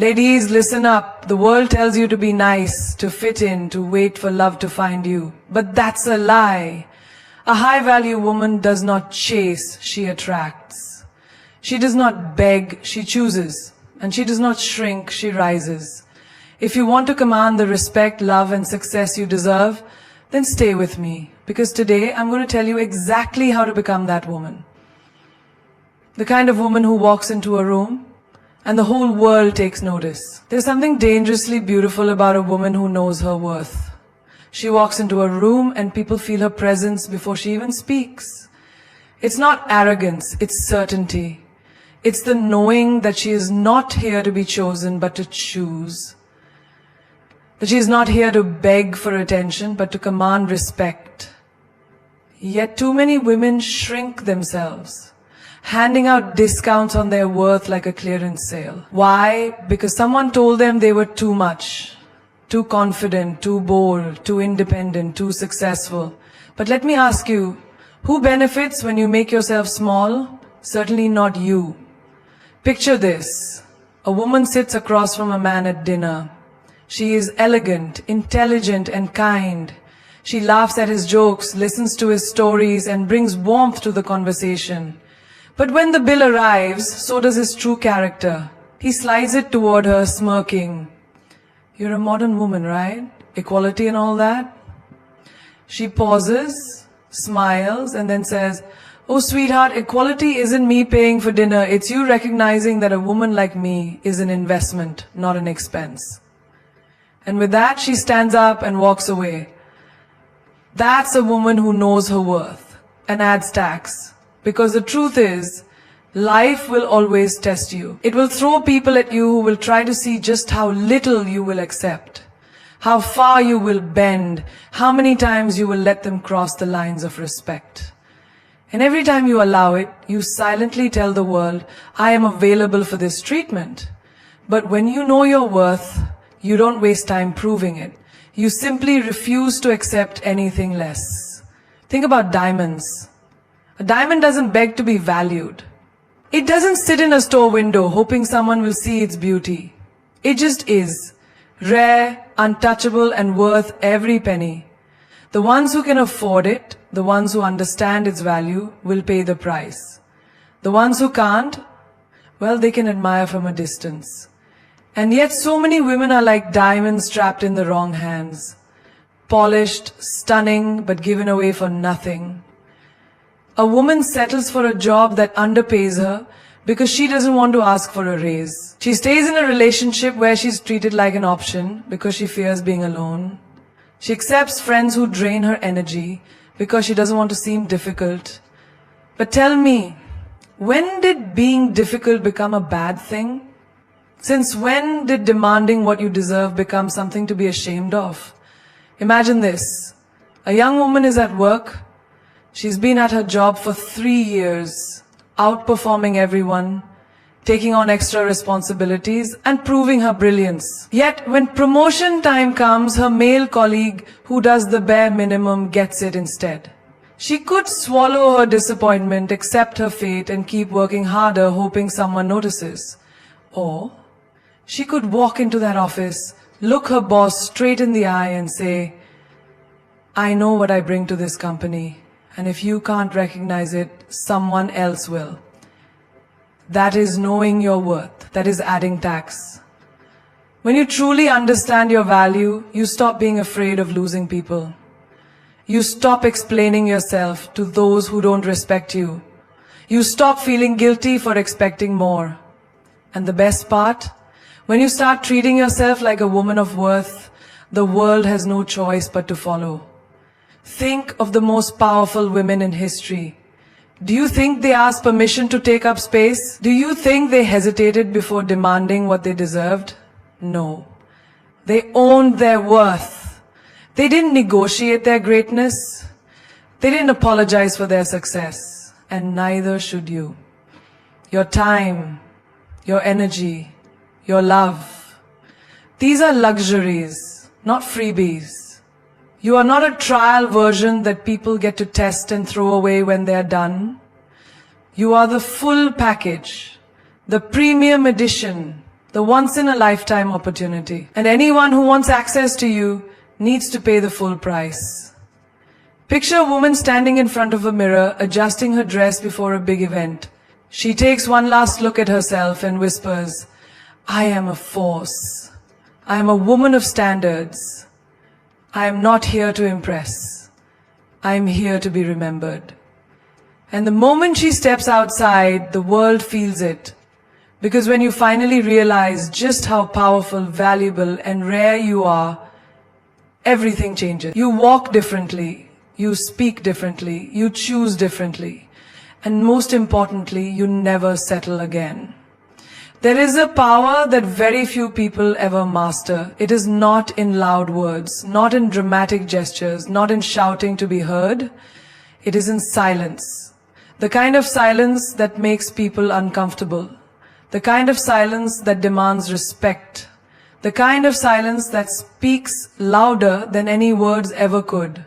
Ladies, listen up. The world tells you to be nice, to fit in, to wait for love to find you. But that's a lie. A high-value woman does not chase, she attracts. She does not beg, she chooses. And she does not shrink, she rises. If you want to command the respect, love, and success you deserve, then stay with me. Because today, I'm going to tell you exactly how to become that woman. The kind of woman who walks into a room, and the whole world takes notice. There's something dangerously beautiful about a woman who knows her worth. She walks into a room and people feel her presence before she even speaks. It's not arrogance, it's certainty. It's the knowing that she is not here to be chosen but to choose. That she is not here to beg for attention but to command respect. Yet too many women shrink themselves, handing out discounts on their worth like a clearance sale. Why? Because someone told them they were too much, too confident, too bold, too independent, too successful. But let me ask you, who benefits when you make yourself small? Certainly not you. Picture this. A woman sits across from a man at dinner. She is elegant, intelligent, and kind. She laughs at his jokes, listens to his stories, and brings warmth to the conversation. But when the bill arrives, so does his true character. He slides it toward her, smirking. You're a modern woman, right? Equality and all that? She pauses, smiles, and then says, "Oh, sweetheart, equality isn't me paying for dinner. It's you recognizing that a woman like me is an investment, not an expense." And with that, she stands up and walks away. That's a woman who knows her worth and adds tax. Because the truth is, life will always test you. It will throw people at you who will try to see just how little you will accept, how far you will bend, how many times you will let them cross the lines of respect. And every time you allow it, you silently tell the world, I am available for this treatment. But when you know your worth, you don't waste time proving it. You simply refuse to accept anything less. Think about diamonds. A diamond doesn't beg to be valued. It doesn't sit in a store window hoping someone will see its beauty. It just is, rare, untouchable, and worth every penny. The ones who can afford it, the ones who understand its value, will pay the price. The ones who can't, well, they can admire from a distance. And yet so many women are like diamonds trapped in the wrong hands. Polished, stunning, but given away for nothing. A woman settles for a job that underpays her because she doesn't want to ask for a raise. She stays in a relationship where she's treated like an option because she fears being alone. She accepts friends who drain her energy because she doesn't want to seem difficult. But tell me, when did being difficult become a bad thing? Since when did demanding what you deserve become something to be ashamed of? Imagine this. A young woman is at work. She's been at her job for 3 years, outperforming everyone, taking on extra responsibilities, and proving her brilliance. Yet, when promotion time comes, her male colleague, who does the bare minimum, gets it instead. She could swallow her disappointment, accept her fate, and keep working harder, hoping someone notices. Or she could walk into that office, look her boss straight in the eye, and say, I know what I bring to this company. And if you can't recognize it, someone else will. That is knowing your worth. That is adding tax. When you truly understand your value, you stop being afraid of losing people. You stop explaining yourself to those who don't respect you. You stop feeling guilty for expecting more. And the best part, when you start treating yourself like a woman of worth, the world has no choice but to follow. Think of the most powerful women in history. Do you think they asked permission to take up space? Do you think they hesitated before demanding what they deserved? No. They owned their worth. They didn't negotiate their greatness. They didn't apologize for their success. And neither should you. Your time, your energy, your love. These are luxuries, not freebies. You are not a trial version that people get to test and throw away when they are done. You are the full package, the premium edition, the once-in-a-lifetime opportunity. And anyone who wants access to you needs to pay the full price. Picture a woman standing in front of a mirror, adjusting her dress before a big event. She takes one last look at herself and whispers, "I am a force. I am a woman of standards. I am not here to impress. I am here to be remembered." And the moment she steps outside, the world feels it. Because when you finally realize just how powerful, valuable, and rare you are, everything changes. You walk differently, you speak differently, you choose differently, and most importantly, you never settle again. There is a power that very few people ever master. It is not in loud words, not in dramatic gestures, not in shouting to be heard. It is in silence. The kind of silence that makes people uncomfortable. The kind of silence that demands respect. The kind of silence that speaks louder than any words ever could.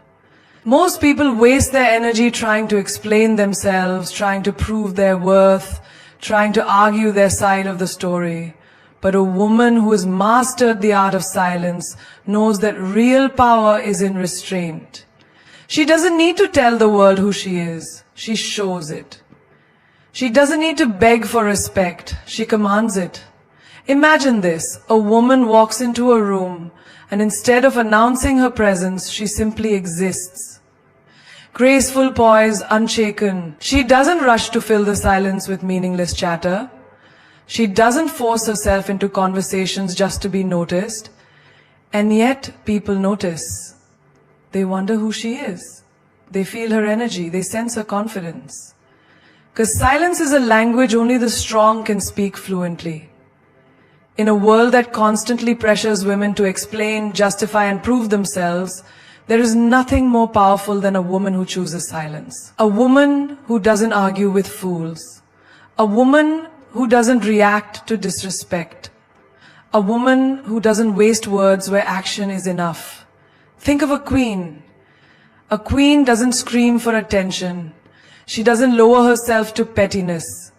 Most people waste their energy trying to explain themselves, trying to prove their worth, trying to argue their side of the story. But a woman who has mastered the art of silence knows that real power is in restraint. She doesn't need to tell the world who she is. She shows it. She doesn't need to beg for respect. She commands it. Imagine this. A woman walks into a room and instead of announcing her presence, she simply exists. Graceful, poised, unshaken. She doesn't rush to fill the silence with meaningless chatter. She doesn't force herself into conversations just to be noticed. And yet, people notice. They wonder who she is. They feel her energy. They sense her confidence. Because silence is a language only the strong can speak fluently. In a world that constantly pressures women to explain, justify, and prove themselves, there is nothing more powerful than a woman who chooses silence. A woman who doesn't argue with fools. A woman who doesn't react to disrespect. A woman who doesn't waste words where action is enough. Think of a queen. A queen doesn't scream for attention. She doesn't lower herself to pettiness.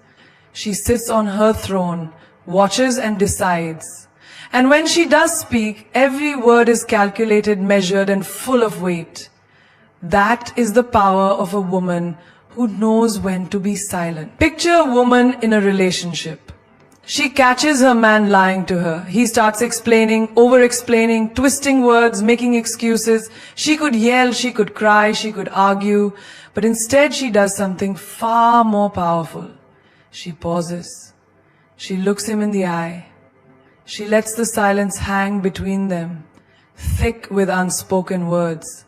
She sits on her throne, watches and decides. And when she does speak, every word is calculated, measured, and full of weight. That is the power of a woman who knows when to be silent. Picture a woman in a relationship. She catches her man lying to her. He starts explaining, over-explaining, twisting words, making excuses. She could yell, she could cry, she could argue, but instead she does something far more powerful. She pauses. She looks him in the eye. She lets the silence hang between them, thick with unspoken words.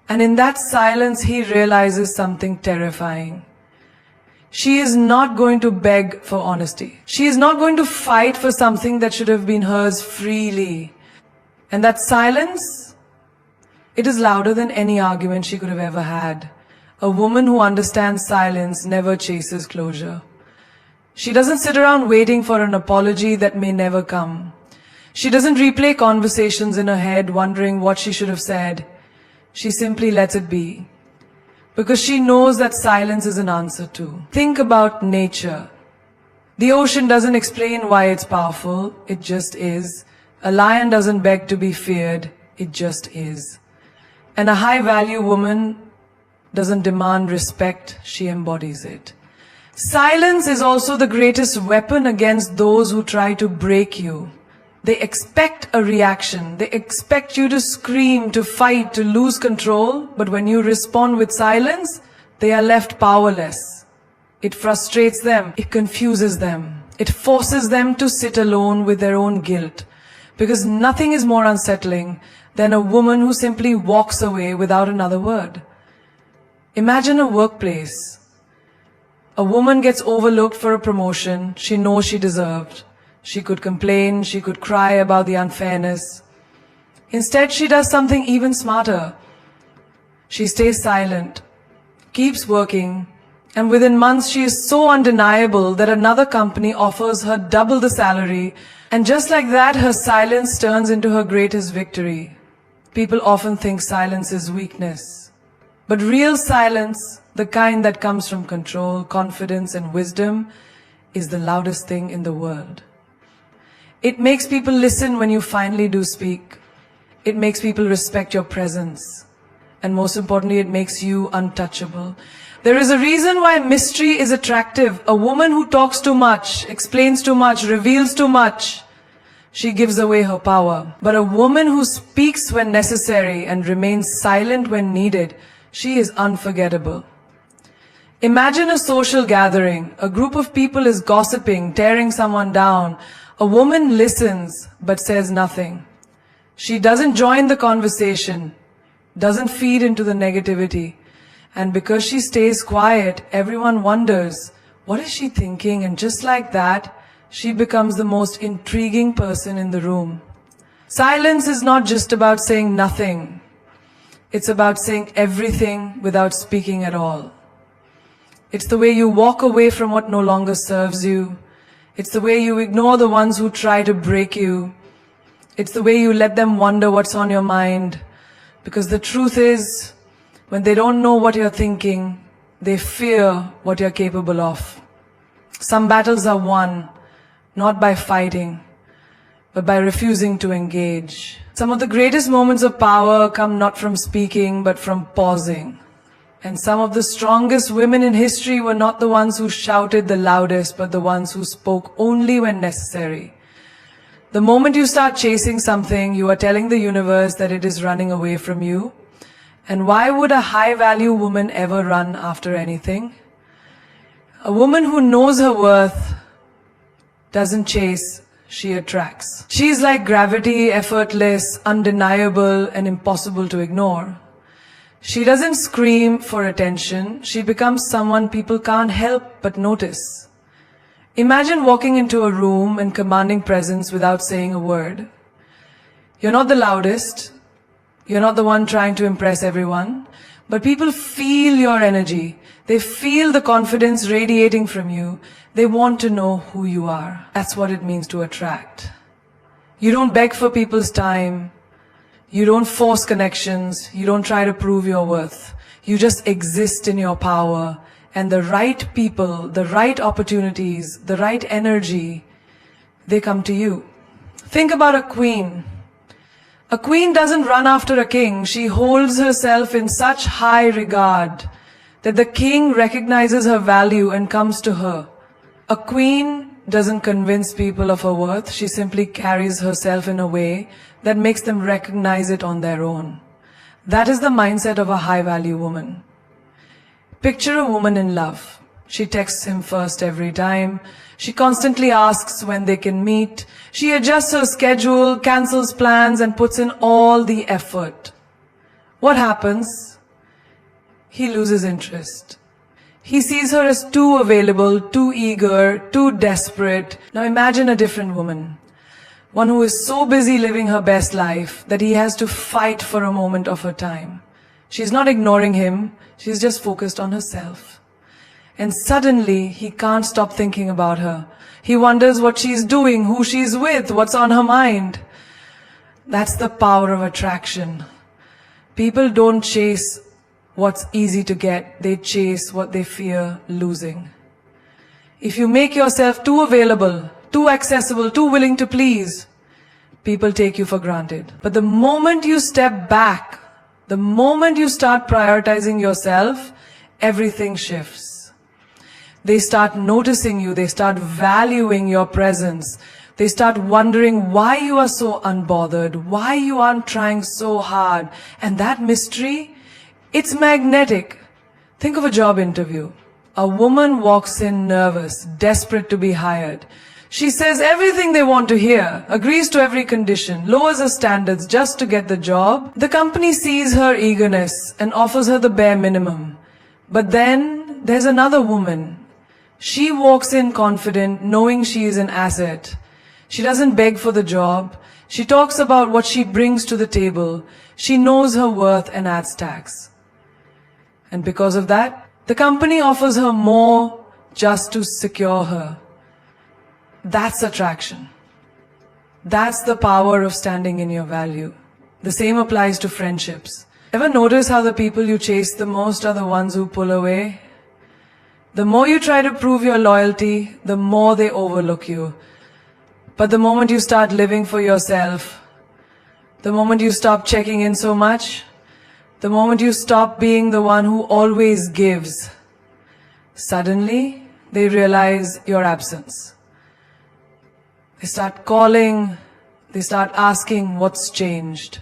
And in that silence, he realizes something terrifying. She is not going to beg for honesty. She is not going to fight for something that should have been hers freely. And that silence, it is louder than any argument she could have ever had. A woman who understands silence never chases closure. She doesn't sit around waiting for an apology that may never come. She doesn't replay conversations in her head wondering what she should have said. She simply lets it be. Because she knows that silence is an answer too. Think about nature. The ocean doesn't explain why it's powerful, it just is. A lion doesn't beg to be feared, it just is. And a high-value woman doesn't demand respect, she embodies it. Silence is also the greatest weapon against those who try to break you. They expect a reaction. They expect you to scream, to fight, to lose control. But when you respond with silence, they are left powerless. It frustrates them. It confuses them. It forces them to sit alone with their own guilt. Because nothing is more unsettling than a woman who simply walks away without another word. Imagine a workplace. A woman gets overlooked for a promotion she knows she deserved. She could complain, she could cry about the unfairness. Instead, she does something even smarter. She stays silent, keeps working, and within months she is so undeniable that another company offers her double the salary, and just like that, her silence turns into her greatest victory. People often think silence is weakness. But real silence, the kind that comes from control, confidence, and wisdom, is the loudest thing in the world. It makes people listen when you finally do speak. It makes people respect your presence. And most importantly, it makes you untouchable. There is a reason why mystery is attractive. A woman who talks too much, explains too much, reveals too much, she gives away her power. But a woman who speaks when necessary and remains silent when needed, she is unforgettable. Imagine a social gathering. A group of people is gossiping, tearing someone down. A woman listens but says nothing. She doesn't join the conversation, doesn't feed into the negativity. And because she stays quiet, everyone wonders, what is she thinking? And just like that, she becomes the most intriguing person in the room. Silence is not just about saying nothing. It's about saying everything without speaking at all. It's the way you walk away from what no longer serves you. It's the way you ignore the ones who try to break you. It's the way you let them wonder what's on your mind. Because the truth is, when they don't know what you're thinking, they fear what you're capable of. Some battles are won, not by fighting, but by refusing to engage. Some of the greatest moments of power come not from speaking, but from pausing. And some of the strongest women in history were not the ones who shouted the loudest, but the ones who spoke only when necessary. The moment you start chasing something, you are telling the universe that it is running away from you. And why would a high-value woman ever run after anything? A woman who knows her worth doesn't chase, she attracts. She is like gravity, effortless, undeniable, and impossible to ignore. She doesn't scream for attention. She becomes someone people can't help but notice. Imagine walking into a room and commanding presence without saying a word. You're not the loudest. You're not the one trying to impress everyone. But people feel your energy. They feel the confidence radiating from you. They want to know who you are. That's what it means to attract. You don't beg for people's time. You don't force connections. You don't try to prove your worth. You just exist in your power. And the right people, the right opportunities, the right energy, they come to you. Think about a queen. A queen doesn't run after a king. She holds herself in such high regard that the king recognizes her value and comes to her. A queen doesn't convince people of her worth. She simply carries herself in a way that makes them recognize it on their own. That is the mindset of a high-value woman. Picture a woman in love. She texts him first every time. She constantly asks when they can meet. She adjusts her schedule, cancels plans, and puts in all the effort. What happens? He loses interest. He sees her as too available, too eager, too desperate. Now imagine a different woman. One who is so busy living her best life that he has to fight for a moment of her time. She's not ignoring him. She's just focused on herself. And suddenly, he can't stop thinking about her. He wonders what she's doing, who she's with, what's on her mind. That's the power of attraction. People don't chase what's easy to get. They chase what they fear losing. If you make yourself too available, too accessible, too willing to please, people take you for granted. But the moment you step back, the moment you start prioritizing yourself, everything shifts. They start noticing you. They start valuing your presence. They start wondering why you are so unbothered, why you aren't trying so hard. And that mystery, it's magnetic. Think of a job interview. A woman walks in nervous, desperate to be hired. She says everything they want to hear, agrees to every condition, lowers her standards just to get the job. The company sees her eagerness and offers her the bare minimum. But then there's another woman. She walks in confident, knowing she is an asset. She doesn't beg for the job. She talks about what she brings to the table. She knows her worth and adds tax. And because of that, the company offers her more just to secure her. That's attraction. That's the power of standing in your value. The same applies to friendships. Ever notice how the people you chase the most are the ones who pull away? The more you try to prove your loyalty, the more they overlook you. But the moment you start living for yourself, the moment you stop checking in so much, the moment you stop being the one who always gives, suddenly they realize your absence. They start calling, they start asking what's changed.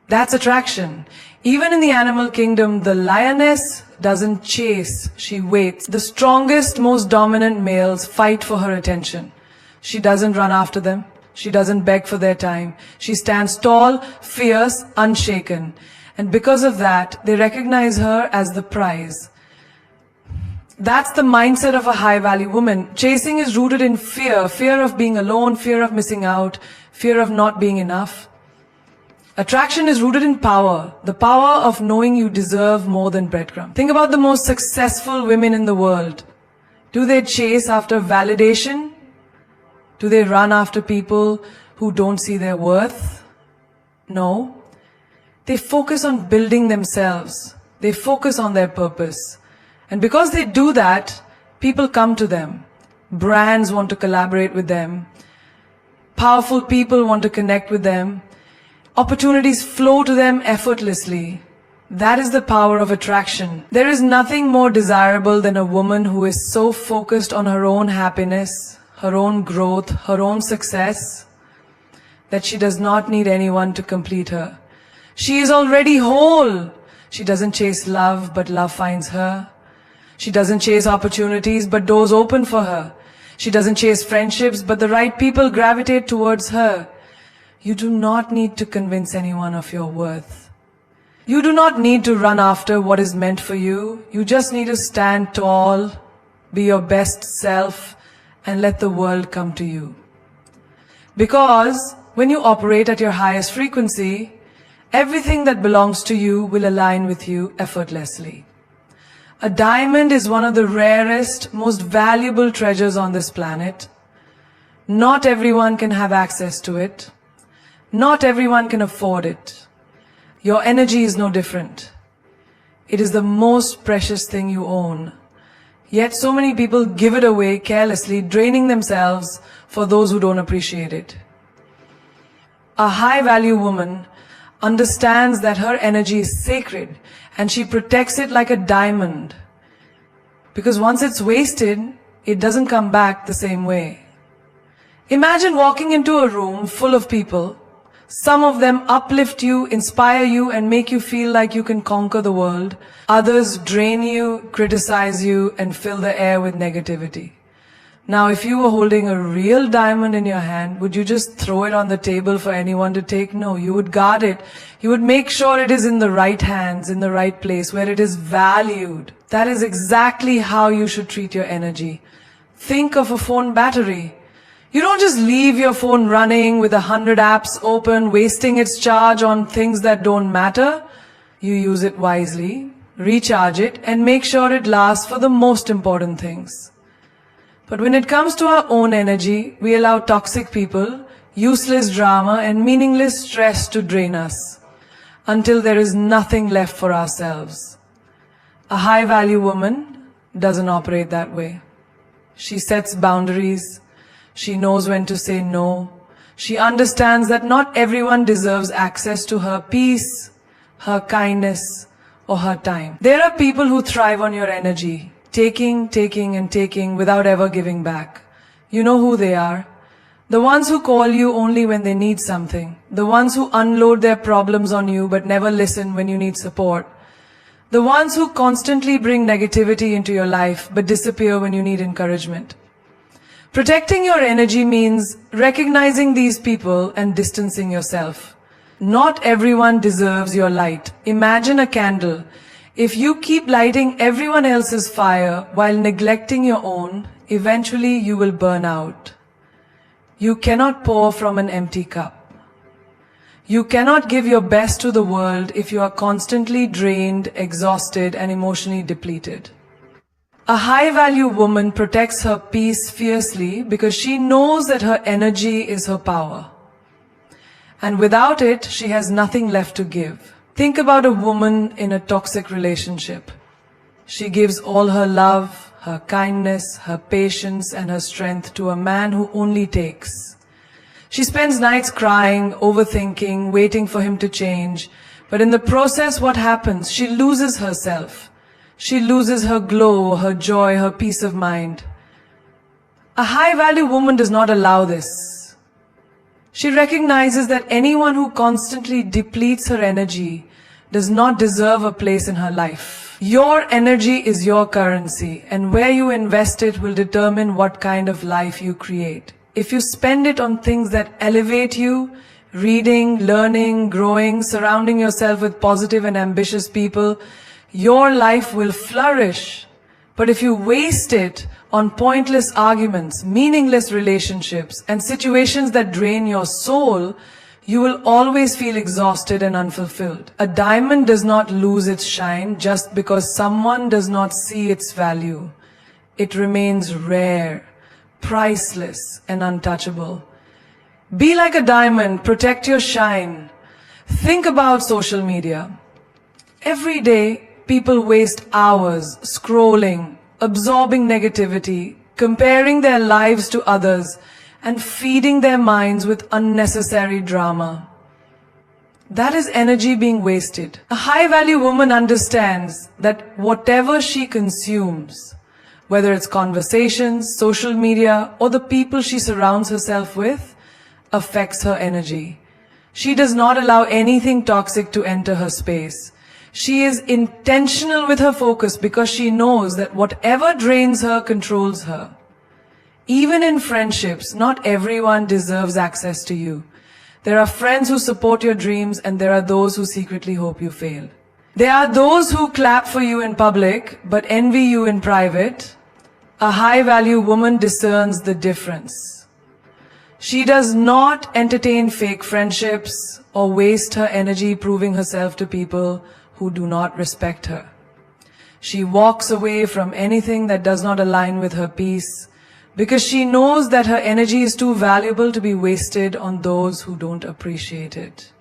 That's attraction. Even in the animal kingdom, the lioness doesn't chase, she waits. The strongest, most dominant males fight for her attention. She doesn't run after them. She doesn't beg for their time. She stands tall, fierce, unshaken. And because of that, they recognize her as the prize. That's the mindset of a high-value woman. Chasing is rooted in fear. Fear of being alone, fear of missing out, fear of not being enough. Attraction is rooted in power. The power of knowing you deserve more than breadcrumbs. Think about the most successful women in the world. Do they chase after validation? Do they run after people who don't see their worth? No. They focus on building themselves. They focus on their purpose. And because they do that, people come to them. Brands want to collaborate with them. Powerful people want to connect with them. Opportunities flow to them effortlessly. That is the power of attraction. There is nothing more desirable than a woman who is so focused on her own happiness, her own growth, her own success, that she does not need anyone to complete her. She is already whole. She doesn't chase love, but love finds her. She doesn't chase opportunities, but doors open for her. She doesn't chase friendships, but the right people gravitate towards her. You do not need to convince anyone of your worth. You do not need to run after what is meant for you. You just need to stand tall, be your best self, and let the world come to you. Because when you operate at your highest frequency, everything that belongs to you will align with you effortlessly. A diamond is one of the rarest, most valuable treasures on this planet. Not everyone can have access to it. Not everyone can afford it. Your energy is no different. It is the most precious thing you own. Yet so many people give it away carelessly, draining themselves for those who don't appreciate it. A high-value woman understands that her energy is sacred and she protects it like a diamond. Because once it's wasted, it doesn't come back the same way. Imagine walking into a room full of people. Some of them uplift you, inspire you, and make you feel like you can conquer the world. Others drain you, criticize you, and fill the air with negativity. Now, if you were holding a real diamond in your hand, would you just throw it on the table for anyone to take? No, you would guard it. You would make sure it is in the right hands, in the right place, where it is valued. That is exactly how you should treat your energy. Think of a phone battery. You don't just leave your phone running with 100 apps open, wasting its charge on things that don't matter. You use it wisely, recharge it, and make sure it lasts for the most important things. But when it comes to our own energy, we allow toxic people, useless drama, and meaningless stress to drain us until there is nothing left for ourselves. A high-value woman doesn't operate that way. She sets boundaries. She knows when to say no. She understands that not everyone deserves access to her peace, her kindness, or her time. There are people who thrive on your energy. Taking, and taking without ever giving back. You know who they are. The ones who call you only when they need something. The ones who unload their problems on you but never listen when you need support. The ones who constantly bring negativity into your life but disappear when you need encouragement. Protecting your energy means recognizing these people and distancing yourself. Not everyone deserves your light. Imagine a candle. If you keep lighting everyone else's fire while neglecting your own, eventually you will burn out. You cannot pour from an empty cup. You cannot give your best to the world if you are constantly drained, exhausted, and emotionally depleted. A high-value woman protects her peace fiercely because she knows that her energy is her power. And without it, she has nothing left to give. Think about a woman in a toxic relationship. She gives all her love, her kindness, her patience, and her strength to a man who only takes. She spends nights crying, overthinking, waiting for him to change. But in the process, what happens? She loses herself. She loses her glow, her joy, her peace of mind. A high-value woman does not allow this. She recognizes that anyone who constantly depletes her energy does not deserve a place in her life. Your energy is your currency, and where you invest it will determine what kind of life you create. If you spend it on things that elevate you, reading, learning, growing, surrounding yourself with positive and ambitious people, your life will flourish. But if you waste it on pointless arguments, meaningless relationships, and situations that drain your soul, you will always feel exhausted and unfulfilled. A diamond does not lose its shine just because someone does not see its value. It remains rare, priceless, and untouchable. Be like a diamond, protect your shine. Think about social media. Every day, people waste hours scrolling, absorbing negativity, comparing their lives to others, and feeding their minds with unnecessary drama. That is energy being wasted. A high-value woman understands that whatever she consumes, whether it's conversations, social media, or the people she surrounds herself with, affects her energy. She does not allow anything toxic to enter her space. She is intentional with her focus because she knows that whatever drains her controls her. Even in friendships, not everyone deserves access to you. There are friends who support your dreams, and there are those who secretly hope you fail. There are those who clap for you in public but envy you in private. A high-value woman discerns the difference. She does not entertain fake friendships or waste her energy proving herself to people who do not respect her. She walks away from anything that does not align with her peace because she knows that her energy is too valuable to be wasted on those who don't appreciate it.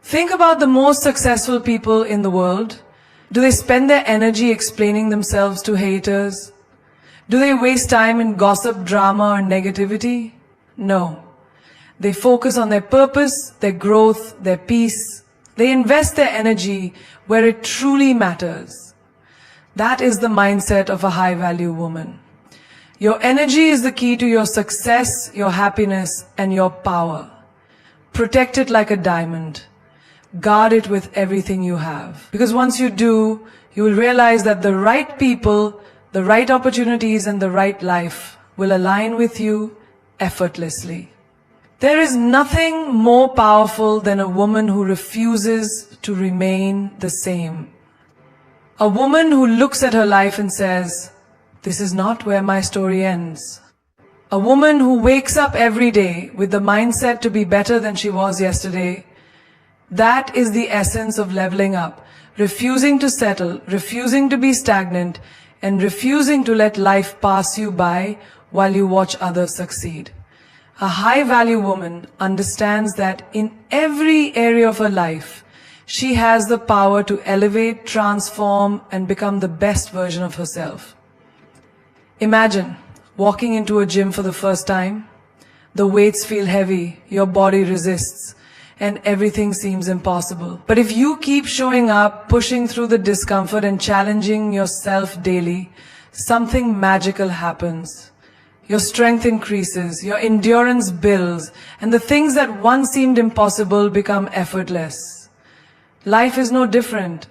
Think about the most successful people in the world. Do they spend their energy explaining themselves to haters? Do they waste time in gossip, drama, or negativity? No. They focus on their purpose, their growth, their peace. They invest their energy where it truly matters. That is the mindset of a high-value woman. Your energy is the key to your success, your happiness, and your power. Protect it like a diamond. Guard it with everything you have. Because once you do, you will realize that the right people, the right opportunities, and the right life will align with you effortlessly. There is nothing more powerful than a woman who refuses to remain the same. A woman who looks at her life and says, "This is not where my story ends." A woman who wakes up every day with the mindset to be better than she was yesterday. That is the essence of leveling up, refusing to settle, refusing to be stagnant, and refusing to let life pass you by while you watch others succeed. A high-value woman understands that in every area of her life, she has the power to elevate, transform, and become the best version of herself. Imagine walking into a gym for the first time. The weights feel heavy, your body resists, and everything seems impossible. But if you keep showing up, pushing through the discomfort and challenging yourself daily, something magical happens. Your strength increases, your endurance builds, and the things that once seemed impossible become effortless. Life is no different.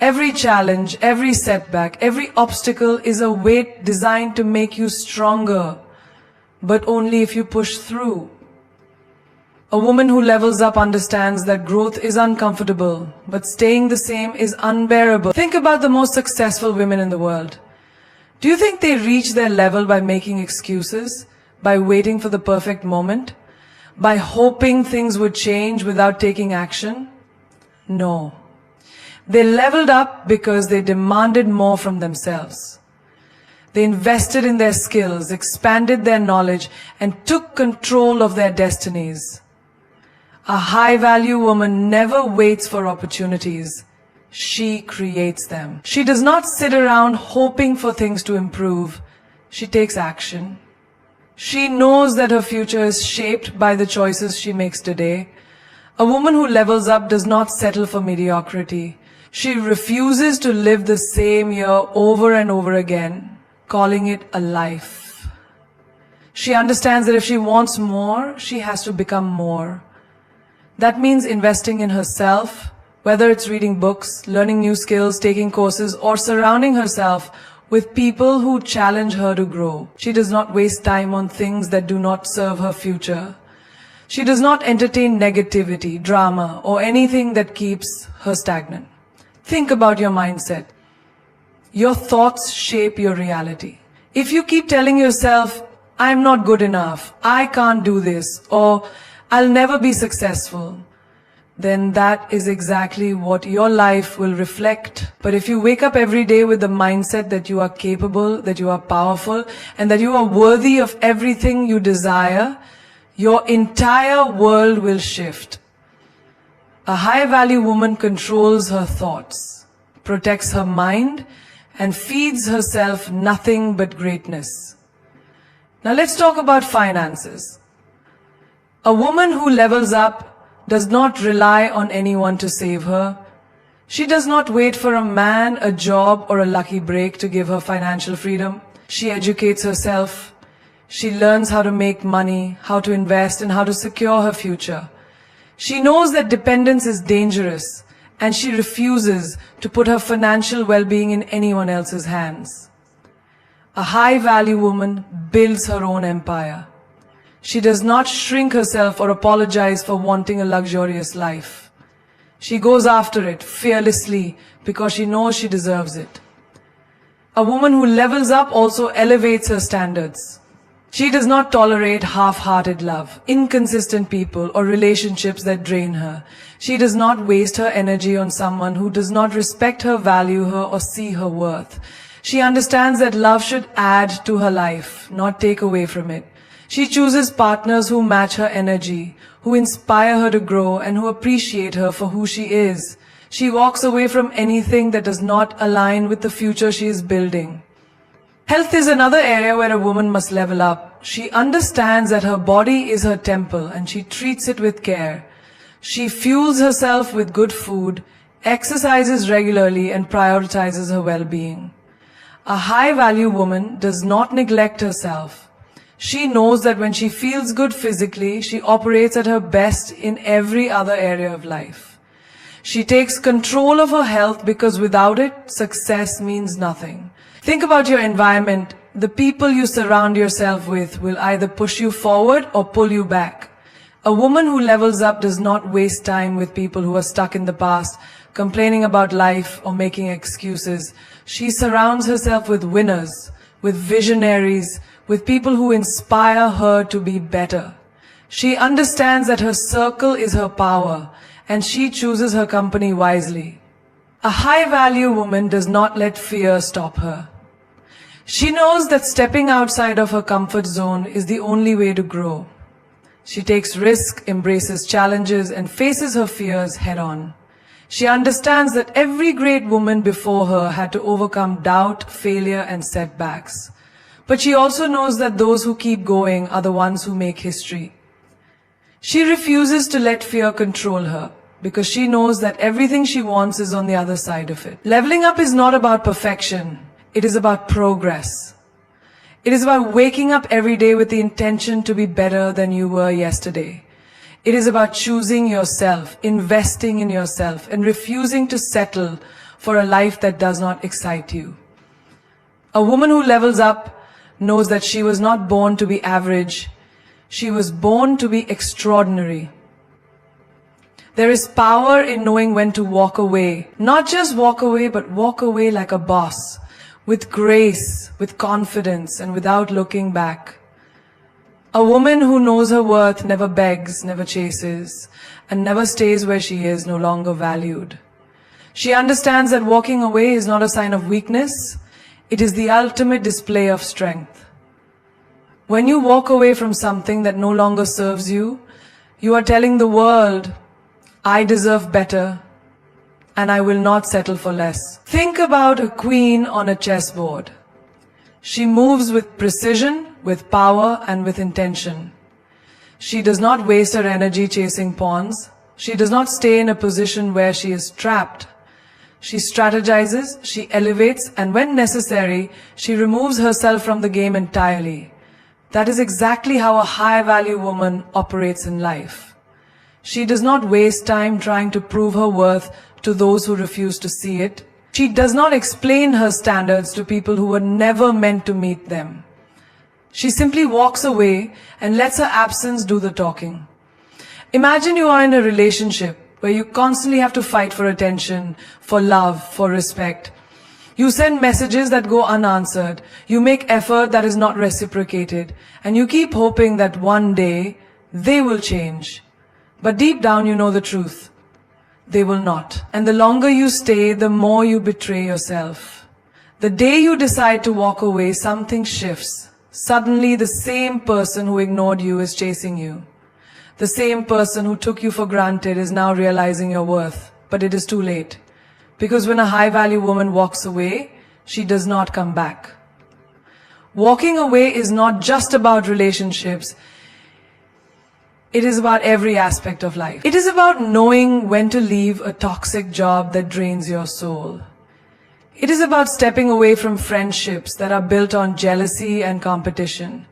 Every challenge, every setback, every obstacle is a weight designed to make you stronger, but only if you push through. A woman who levels up understands that growth is uncomfortable, but staying the same is unbearable. Think about the most successful women in the world. Do you think they reach their level by making excuses, by waiting for the perfect moment, by hoping things would change without taking action? No. They leveled up because they demanded more from themselves. They invested in their skills, expanded their knowledge, and took control of their destinies. A high-value woman never waits for opportunities. She creates them. She does not sit around hoping for things to improve. She takes action. She knows that her future is shaped by the choices she makes today. A woman who levels up does not settle for mediocrity. She refuses to live the same year over and over again, calling it a life. She understands that if she wants more, she has to become more. That means investing in herself, whether it's reading books, learning new skills, taking courses, or surrounding herself with people who challenge her to grow. She does not waste time on things that do not serve her future. She does not entertain negativity, drama, or anything that keeps her stagnant. Think about your mindset. Your thoughts shape your reality. If you keep telling yourself, I'm not good enough, I can't do this, or I'll never be successful, then that is exactly what your life will reflect. But if you wake up every day with the mindset that you are capable, that you are powerful, and that you are worthy of everything you desire, your entire world will shift. A high-value woman controls her thoughts, protects her mind, and feeds herself nothing but greatness. Now let's talk about finances. A woman who levels up does not rely on anyone to save her. She does not wait for a man, a job, or a lucky break to give her financial freedom. She educates herself. She learns how to make money, how to invest, and how to secure her future. She knows that dependence is dangerous, and she refuses to put her financial well-being in anyone else's hands. A high-value woman builds her own empire. She does not shrink herself or apologize for wanting a luxurious life. She goes after it fearlessly because she knows she deserves it. A woman who levels up also elevates her standards. She does not tolerate half-hearted love, inconsistent people, or relationships that drain her. She does not waste her energy on someone who does not respect her, value her, or see her worth. She understands that love should add to her life, not take away from it. She chooses partners who match her energy, who inspire her to grow, and who appreciate her for who she is. She walks away from anything that does not align with the future she is building. Health is another area where a woman must level up. She understands that her body is her temple and she treats it with care. She fuels herself with good food, exercises regularly, and prioritizes her well-being. A high-value woman does not neglect herself. She knows that when she feels good physically, she operates at her best in every other area of life. She takes control of her health because without it, success means nothing. Think about your environment. The people you surround yourself with will either push you forward or pull you back. A woman who levels up does not waste time with people who are stuck in the past, complaining about life or making excuses. She surrounds herself with winners, with visionaries, with people who inspire her to be better. She understands that her circle is her power, and she chooses her company wisely. A high-value woman does not let fear stop her. She knows that stepping outside of her comfort zone is the only way to grow. She takes risks, embraces challenges, and faces her fears head-on. She understands that every great woman before her had to overcome doubt, failure, and setbacks. But she also knows that those who keep going are the ones who make history. She refuses to let fear control her because she knows that everything she wants is on the other side of it. Leveling up is not about perfection. It is about progress. It is about waking up every day with the intention to be better than you were yesterday. It is about choosing yourself, investing in yourself, and refusing to settle for a life that does not excite you. A woman who levels up knows that she was not born to be average. She was born to be extraordinary. There is power in knowing when to walk away. Not just walk away, but walk away like a boss, with grace, with confidence, and without looking back. A woman who knows her worth never begs, never chases, and never stays where she is no longer valued. She understands that walking away is not a sign of weakness. It is the ultimate display of strength. When you walk away from something that no longer serves you, you are telling the world, I deserve better. and I will not settle for less. Think about a queen on a chessboard. She moves with precision, with power, and with intention. She does not waste her energy chasing pawns. She does not stay in a position where she is trapped. She strategizes, she elevates, and when necessary, she removes herself from the game entirely. That is exactly how a high-value woman operates in life. She does not waste time trying to prove her worth to those who refuse to see it. She does not explain her standards to people who were never meant to meet them. She simply walks away and lets her absence do the talking. Imagine you are in a relationship where you constantly have to fight for attention, for love, for respect. You send messages that go unanswered. You make effort that is not reciprocated. And you keep hoping that one day they will change. But deep down you know the truth. They will not. And the longer you stay, the more you betray yourself. The day you decide to walk away, something shifts. Suddenly the same person who ignored you is chasing you. The same person who took you for granted is now realizing your worth. But it is too late. Because when a high-value woman walks away, she does not come back. Walking away is not just about relationships. It is about every aspect of life. It is about knowing when to leave a toxic job that drains your soul. It is about stepping away from friendships that are built on jealousy and competition.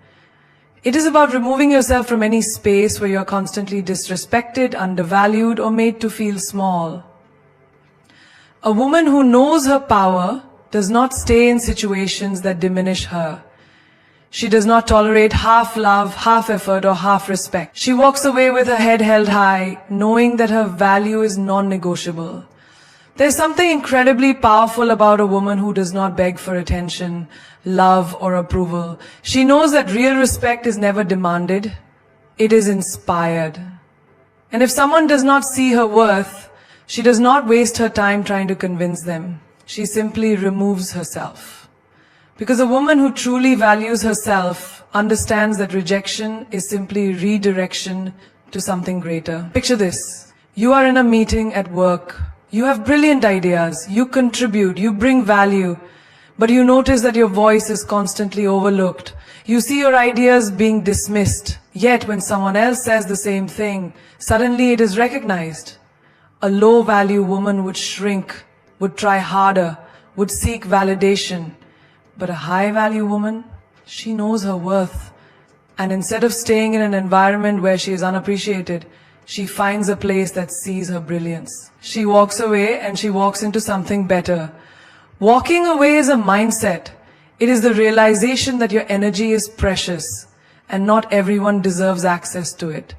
It is about removing yourself from any space where you're constantly disrespected, undervalued, or made to feel small. A woman who knows her power does not stay in situations that diminish her. She does not tolerate half love, half effort, or half respect. She walks away with her head held high, knowing that her value is non-negotiable. There's something incredibly powerful about a woman who does not beg for attention, love, or approval. She knows that real respect is never demanded. It is inspired. And if someone does not see her worth, she does not waste her time trying to convince them. She simply removes herself. Because a woman who truly values herself understands that rejection is simply redirection to something greater. Picture this. You are in a meeting at work. You have brilliant ideas. You contribute. You bring value. But you notice that your voice is constantly overlooked. You see your ideas being dismissed. Yet when someone else says the same thing, suddenly it is recognized. A low-value woman would shrink, would try harder, would seek validation. But a high-value woman, she knows her worth. And instead of staying in an environment where she is unappreciated, she finds a place that sees her brilliance. She walks away and she walks into something better. Walking away is a mindset. It is the realization that your energy is precious and not everyone deserves access to it.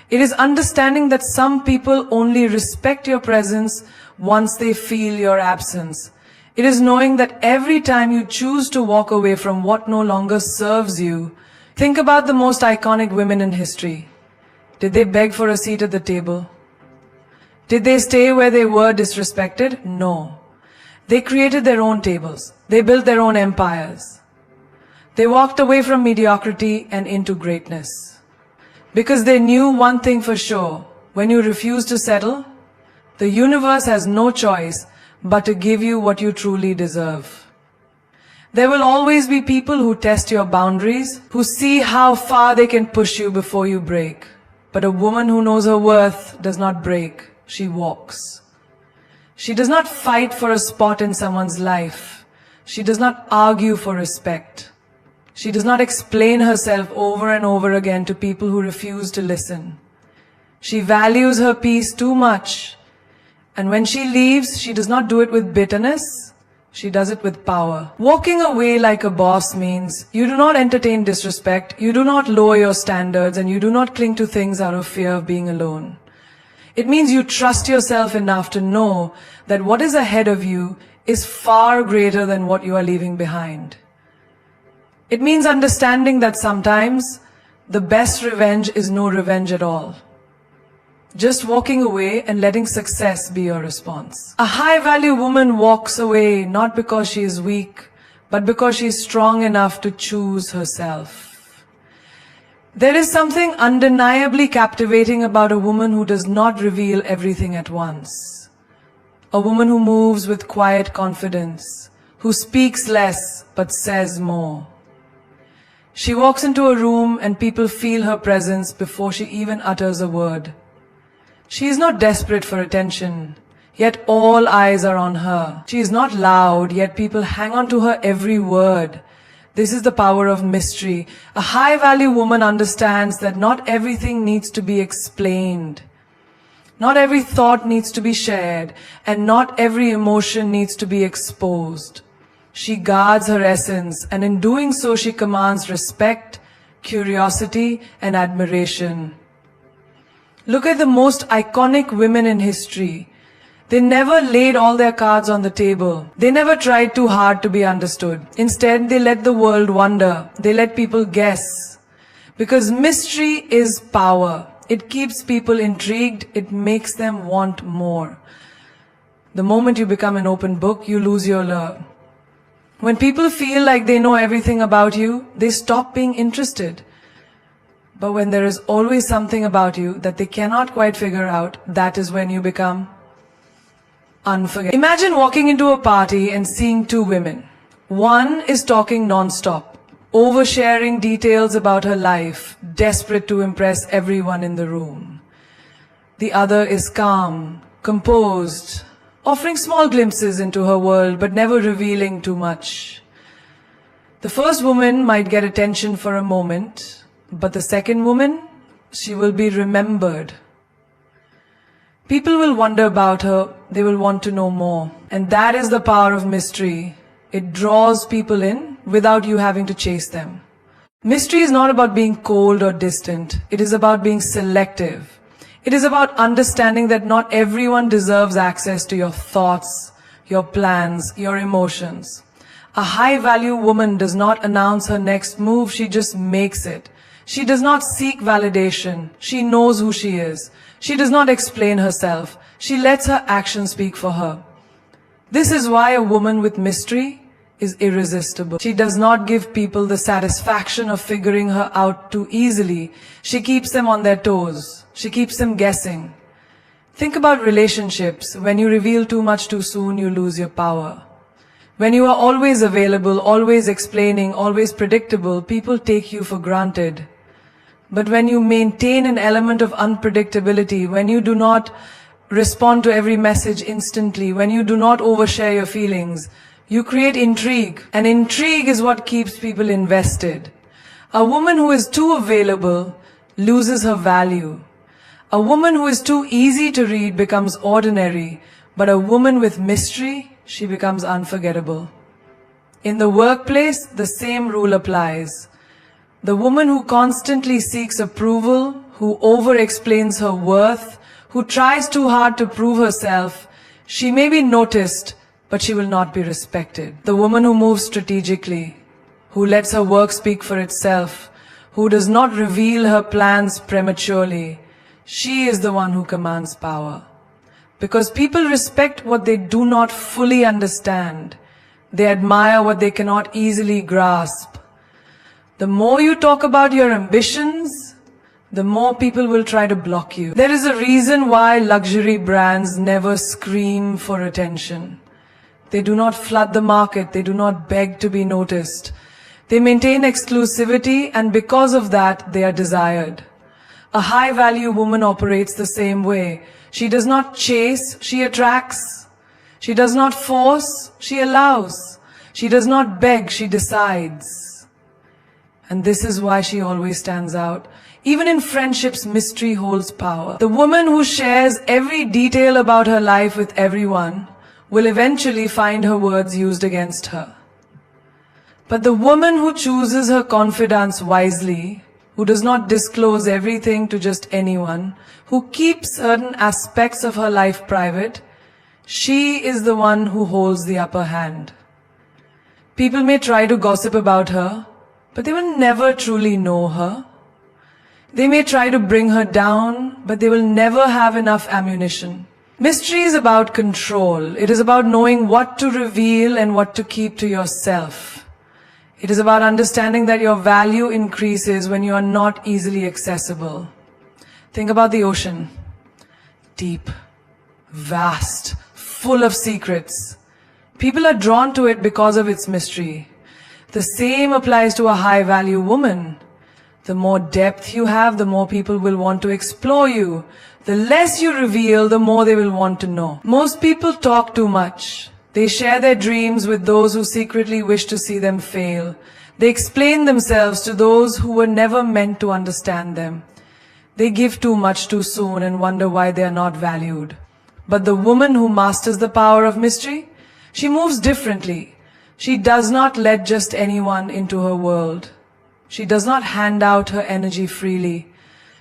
It is understanding that some people only respect your presence once they feel your absence. It is knowing that every time you choose to walk away from what no longer serves you, think about the most iconic women in history. Did they beg for a seat at the table? Did they stay where they were disrespected? No. They created their own tables. They built their own empires. They walked away from mediocrity and into greatness. Because they knew one thing for sure. When you refuse to settle, the universe has no choice but to give you what you truly deserve. There will always be people who test your boundaries, who see how far they can push you before you break. But a woman who knows her worth does not break, she walks. She does not fight for a spot in someone's life. She does not argue for respect. She does not explain herself over and over again to people who refuse to listen. She values her peace too much. And when she leaves, she does not do it with bitterness. She does it with power. Walking away like a boss means you do not entertain disrespect, you do not lower your standards, and you do not cling to things out of fear of being alone. It means you trust yourself enough to know that what is ahead of you is far greater than what you are leaving behind. It means understanding that sometimes the best revenge is no revenge at all. Just walking away and letting success be your response. A high-value woman walks away not because she is weak, but because she is strong enough to choose herself. There is something undeniably captivating about a woman who does not reveal everything at once. A woman who moves with quiet confidence, who speaks less but says more. She walks into a room and people feel her presence before she even utters a word. She is not desperate for attention, yet all eyes are on her. She is not loud, yet people hang on to her every word. This is the power of mystery. A high-value woman understands that not everything needs to be explained. Not every thought needs to be shared, and not every emotion needs to be exposed. She guards her essence, and in doing so she commands respect, curiosity, and admiration. Look at the most iconic women in history. They never laid all their cards on the table. They never tried too hard to be understood. Instead, they let the world wonder. They let people guess. Because mystery is power. It keeps people intrigued. It makes them want more. The moment you become an open book, you lose your lure. When people feel like they know everything about you, they stop being interested. But when there is always something about you that they cannot quite figure out, that is when you become unforgettable. Imagine walking into a party and seeing two women. One is talking non-stop, oversharing details about her life, desperate to impress everyone in the room. The other is calm, composed, offering small glimpses into her world but never revealing too much. The first woman might get attention for a moment, but the second woman, she will be remembered. People will wonder about her, they will want to know more. And that is the power of mystery. It draws people in without you having to chase them. Mystery is not about being cold or distant. It is about being selective. It is about understanding that not everyone deserves access to your thoughts, your plans, your emotions. A high-value woman does not announce her next move, she just makes it. She does not seek validation. She knows who she is. She does not explain herself. She lets her actions speak for her. This is why a woman with mystery is irresistible. She does not give people the satisfaction of figuring her out too easily. She keeps them on their toes. She keeps them guessing. Think about relationships. When you reveal too much too soon, you lose your power. When you are always available, always explaining, always predictable, people take you for granted. But when you maintain an element of unpredictability, when you do not respond to every message instantly, when you do not overshare your feelings, you create intrigue. And intrigue is what keeps people invested. A woman who is too available loses her value. A woman who is too easy to read becomes ordinary, but a woman with mystery, she becomes unforgettable. In the workplace, the same rule applies. The woman who constantly seeks approval, who over-explains her worth, who tries too hard to prove herself, she may be noticed, but she will not be respected. The woman who moves strategically, who lets her work speak for itself, who does not reveal her plans prematurely, she is the one who commands power. Because people respect what they do not fully understand. They admire what they cannot easily grasp. The more you talk about your ambitions, the more people will try to block you. There is a reason why luxury brands never scream for attention. They do not flood the market. They do not beg to be noticed. They maintain exclusivity, and because of that, they are desired. A high-value woman operates the same way. She does not chase, she attracts. She does not force, she allows. She does not beg, she decides. And this is why she always stands out. Even in friendships, mystery holds power. The woman who shares every detail about her life with everyone will eventually find her words used against her. But the woman who chooses her confidants wisely, who does not disclose everything to just anyone, who keeps certain aspects of her life private, she is the one who holds the upper hand. People may try to gossip about her, but they will never truly know her. They may try to bring her down, but they will never have enough ammunition. Mystery is about control. It is about knowing what to reveal and what to keep to yourself. It is about understanding that your value increases when you are not easily accessible. Think about the ocean. Deep, vast, full of secrets. People are drawn to it because of its mystery. The same applies to a high-value woman. The more depth you have, the more people will want to explore you. The less you reveal, the more they will want to know. Most people talk too much. They share their dreams with those who secretly wish to see them fail. They explain themselves to those who were never meant to understand them. They give too much too soon and wonder why they are not valued. But the woman who masters the power of mystery, she moves differently. She does not let just anyone into her world. She does not hand out her energy freely.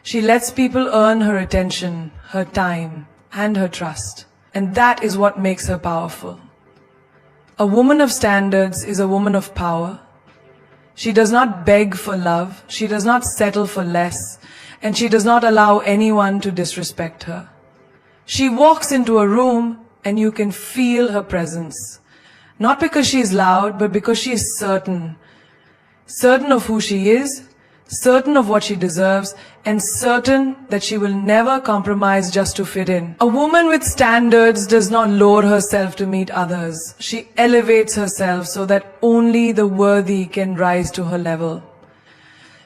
She lets people earn her attention, her time, and her trust. And that is what makes her powerful. A woman of standards is a woman of power. She does not beg for love. She does not settle for less. And she does not allow anyone to disrespect her. She walks into a room and you can feel her presence. Not because she is loud, but because she is certain. Certain of who she is, certain of what she deserves, and certain that she will never compromise just to fit in. A woman with standards does not lower herself to meet others. She elevates herself so that only the worthy can rise to her level.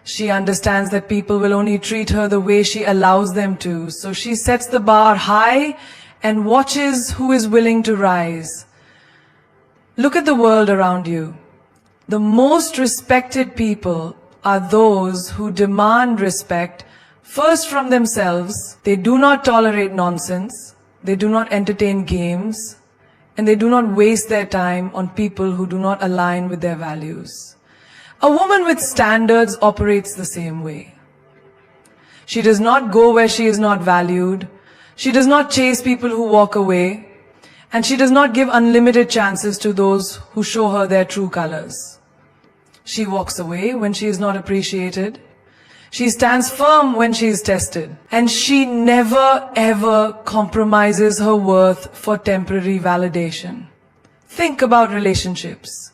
She understands that people will only treat her the way she allows them to, so she sets the bar high and watches who is willing to rise. Look at the world around you. The most respected people are those who demand respect first from themselves. They do not tolerate nonsense. They do not entertain games. And they do not waste their time on people who do not align with their values. A woman with standards operates the same way. She does not go where she is not valued. She does not chase people who walk away. And she does not give unlimited chances to those who show her their true colors. She walks away when she is not appreciated. She stands firm when she is tested. And she never ever compromises her worth for temporary validation. Think about relationships.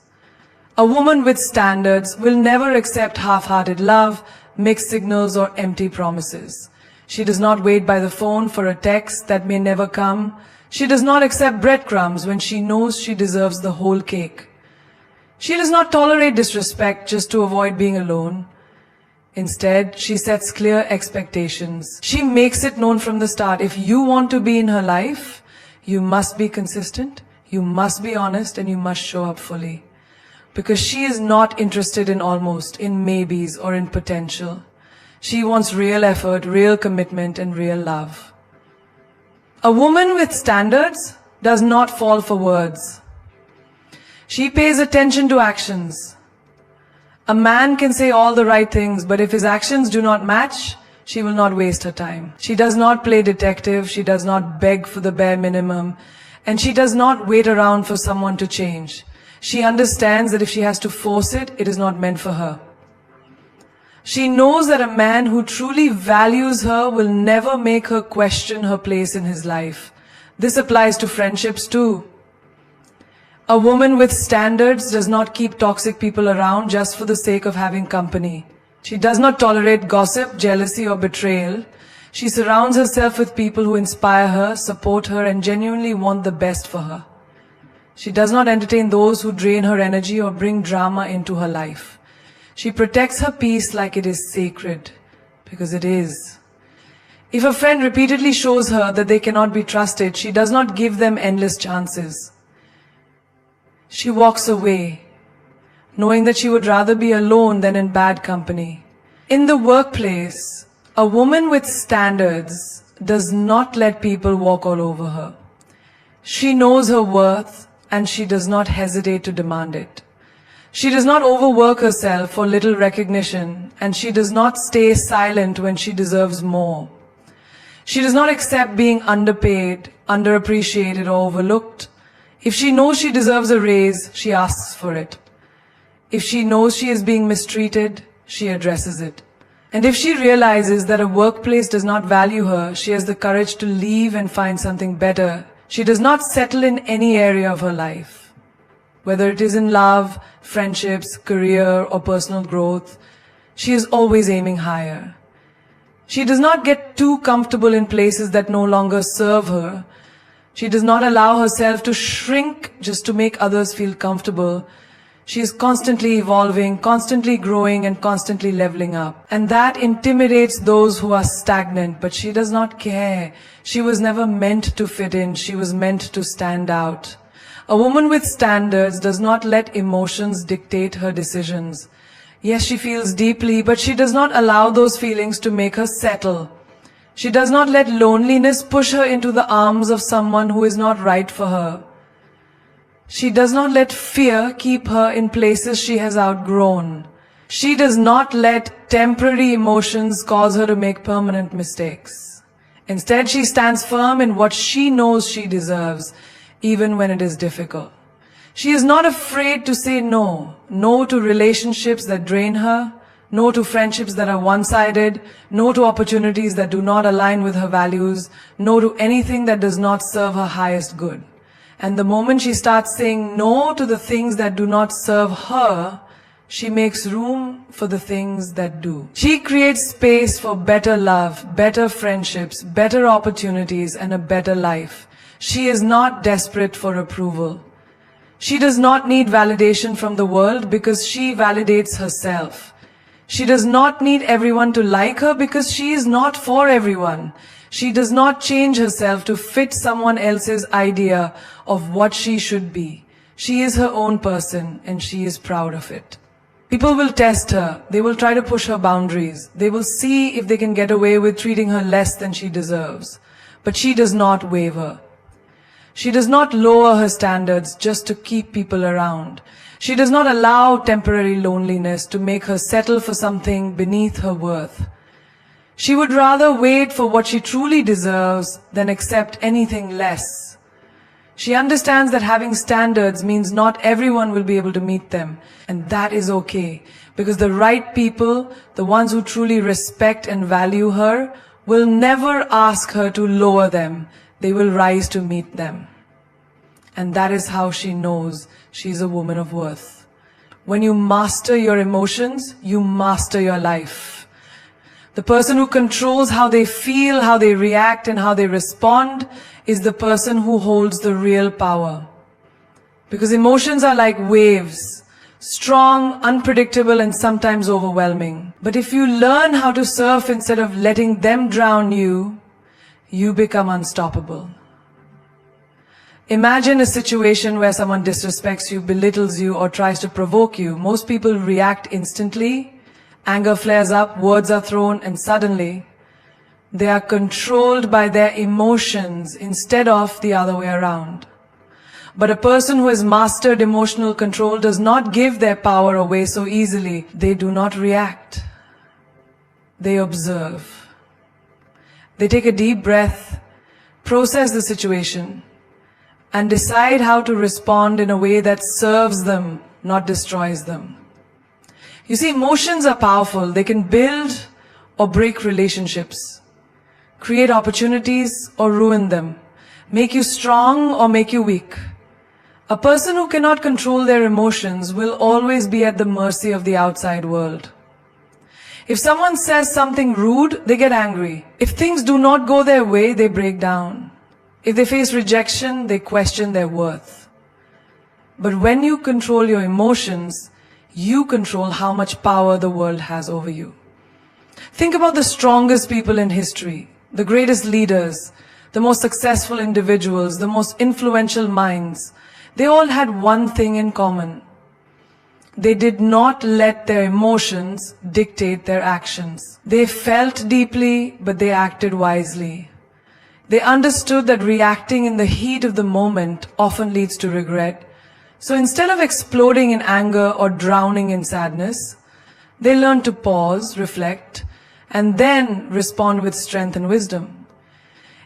A woman with standards will never accept half-hearted love, mixed signals, or empty promises. She does not wait by the phone for a text that may never come. She does not accept breadcrumbs when she knows she deserves the whole cake. She does not tolerate disrespect just to avoid being alone. Instead, she sets clear expectations. She makes it known from the start. If you want to be in her life, you must be consistent, you must be honest, and you must show up fully. Because she is not interested in almost, in maybes, or in potential. She wants real effort, real commitment, and real love. A woman with standards does not fall for words. She pays attention to actions. A man can say all the right things, but if his actions do not match, she will not waste her time. She does not play detective, she does not beg for the bare minimum, and she does not wait around for someone to change. She understands that if she has to force it, it is not meant for her. She knows that a man who truly values her will never make her question her place in his life. This applies to friendships too. A woman with standards does not keep toxic people around just for the sake of having company. She does not tolerate gossip, jealousy, or betrayal. She surrounds herself with people who inspire her, support her, and genuinely want the best for her. She does not entertain those who drain her energy or bring drama into her life. She protects her peace like it is sacred, because it is. If a friend repeatedly shows her that they cannot be trusted, she does not give them endless chances. She walks away, knowing that she would rather be alone than in bad company. In the workplace, a woman with standards does not let people walk all over her. She knows her worth, and she does not hesitate to demand it. She does not overwork herself for little recognition, and she does not stay silent when she deserves more. She does not accept being underpaid, underappreciated, or overlooked. If she knows she deserves a raise, she asks for it. If she knows she is being mistreated, she addresses it. And if she realizes that a workplace does not value her, she has the courage to leave and find something better. She does not settle in any area of her life. Whether it is in love, friendships, career, or personal growth, she is always aiming higher. She does not get too comfortable in places that no longer serve her. She does not allow herself to shrink just to make others feel comfortable. She is constantly evolving, constantly growing, and constantly leveling up. And that intimidates those who are stagnant, but she does not care. She was never meant to fit in. She was meant to stand out. A woman with standards does not let emotions dictate her decisions. Yes, she feels deeply, but she does not allow those feelings to make her settle. She does not let loneliness push her into the arms of someone who is not right for her. She does not let fear keep her in places she has outgrown. She does not let temporary emotions cause her to make permanent mistakes. Instead, she stands firm in what she knows she deserves, even when it is difficult. She is not afraid to say no. No to relationships that drain her. No to friendships that are one-sided. No to opportunities that do not align with her values. No to anything that does not serve her highest good. And the moment she starts saying no to the things that do not serve her, she makes room for the things that do. She creates space for better love, better friendships, better opportunities, and a better life. She is not desperate for approval. She does not need validation from the world because she validates herself. She does not need everyone to like her because she is not for everyone. She does not change herself to fit someone else's idea of what she should be. She is her own person and she is proud of it. People will test her. They will try to push her boundaries. They will see if they can get away with treating her less than she deserves. But she does not waver. She does not lower her standards just to keep people around. She does not allow temporary loneliness to make her settle for something beneath her worth. She would rather wait for what she truly deserves than accept anything less. She understands that having standards means not everyone will be able to meet them, and that is okay, because the right people, the ones who truly respect and value her, will never ask her to lower them. They will rise to meet them. And that is how she knows she's a woman of worth. When you master your emotions, you master your life. The person who controls how they feel, how they react, and how they respond is the person who holds the real power. Because emotions are like waves, strong, unpredictable, and sometimes overwhelming. But if you learn how to surf instead of letting them drown you, you become unstoppable. Imagine a situation where someone disrespects you, belittles you, or tries to provoke you. Most people react instantly. Anger flares up, words are thrown, and suddenly they are controlled by their emotions instead of the other way around. But a person who has mastered emotional control does not give their power away so easily. They do not react. They observe. They take a deep breath, process the situation, and decide how to respond in a way that serves them, not destroys them. You see, emotions are powerful. They can build or break relationships, create opportunities or ruin them, make you strong or make you weak. A person who cannot control their emotions will always be at the mercy of the outside world. If someone says something rude, they get angry. If things do not go their way, they break down. If they face rejection, they question their worth. But when you control your emotions, you control how much power the world has over you. Think about the strongest people in history, the greatest leaders, the most successful individuals, the most influential minds. They all had one thing in common. They did not let their emotions dictate their actions. They felt deeply, but they acted wisely. They understood that reacting in the heat of the moment often leads to regret. So instead of exploding in anger or drowning in sadness, they learned to pause, reflect, and then respond with strength and wisdom.